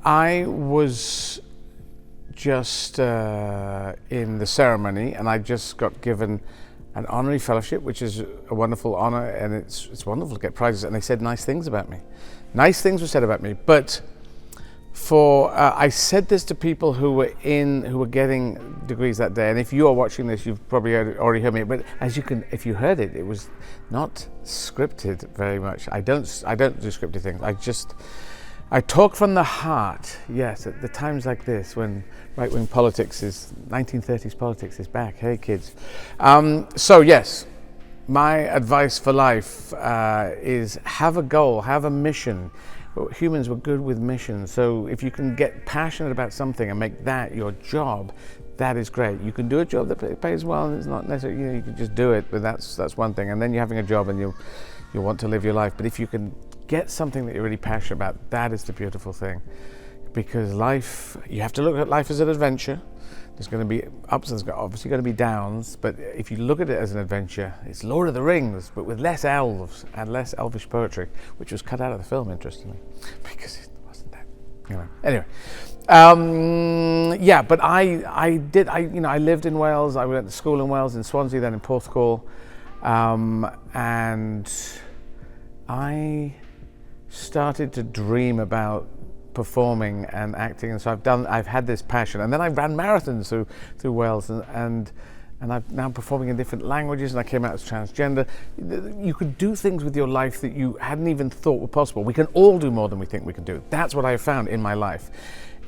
I was just in the ceremony, and I just got given an Honorary Fellowship, which is a wonderful honor, and it's wonderful to get prizes. And they said nice things about me. Nice things were said about me, but I said this to people who were getting degrees that day. And if you are watching this, you've probably already heard me. But if you heard it, it was not scripted very much. I don't do scripted things. I talk from the heart. Yes, at the times like this, when right-wing politics 1930s politics is back. Hey, kids. So yes, my advice for life is have a goal, have a mission. Humans were good with missions. So if you can get passionate about something and make that your job, that is great. You can do a job that pays well, and it's not necessarily, you can just do it, but that's one thing. And then you're having a job and you want to live your life. But if you can get something that you're really passionate about, that is the beautiful thing. Because life, you have to look at life as an adventure. There's going to be ups and there's obviously going to be downs, but if you look at it as an adventure, it's Lord of the Rings, but with less elves and less elvish poetry, which was cut out of the film, interestingly, because it wasn't that, Anyway, yeah, but I lived in Wales. I went to school in Wales, in Swansea, then in Porthcawl, and I started to dream about performing and acting, and so I've had this passion, and then I ran marathons through Wales, and I'm now performing in different languages, and I came out as transgender. You could do things with your life that you hadn't even thought were possible. We can all do more than we think we can do. That's what I have found in my life.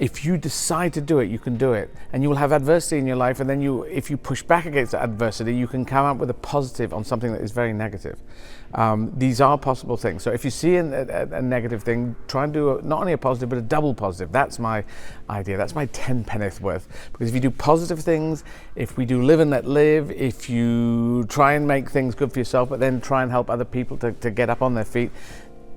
If you decide to do it, you can do it, and you will have adversity in your life, and then if you push back against that adversity, you can come up with a positive on something that is very negative. These are possible things. So if you see a negative thing, try and do not only a positive, but a double positive. That's my idea. That's my 10 penneth worth. Because if you do positive things, if we do live and let live, if you try and make things good for yourself, but then try and help other people to get up on their feet,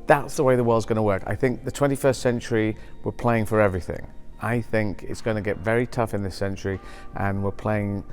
that's the way the world's going to work. I think the 21st century, we're playing for everything. I think it's going to get very tough in this century, and we're playing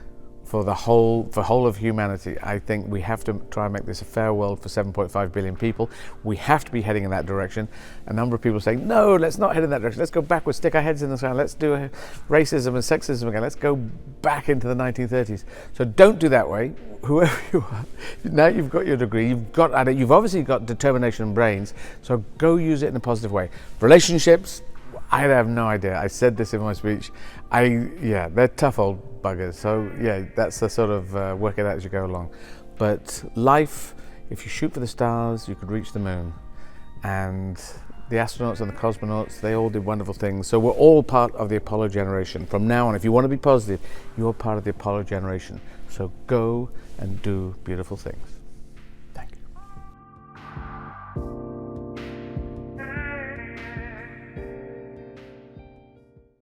for the whole of humanity. I think we have to try and make this a fair world for 7.5 billion people. We have to be heading in that direction. A number of people say, no, let's not head in that direction. Let's go backwards, stick our heads in the sand. Let's do racism and sexism again. Let's go back into the 1930s. So don't do that way. Whoever you are, now you've got your degree, you've got at it, you've obviously got determination and brains, so go use it in a positive way. Relationships, I have no idea. I said this in my speech. They're tough old buggers. So yeah, that's the sort of work it out as you go along. But life, if you shoot for the stars, you could reach the moon. And the astronauts and the cosmonauts, they all did wonderful things. So we're all part of the Apollo generation. From now on, if you want to be positive, you're part of the Apollo generation. So go and do beautiful things.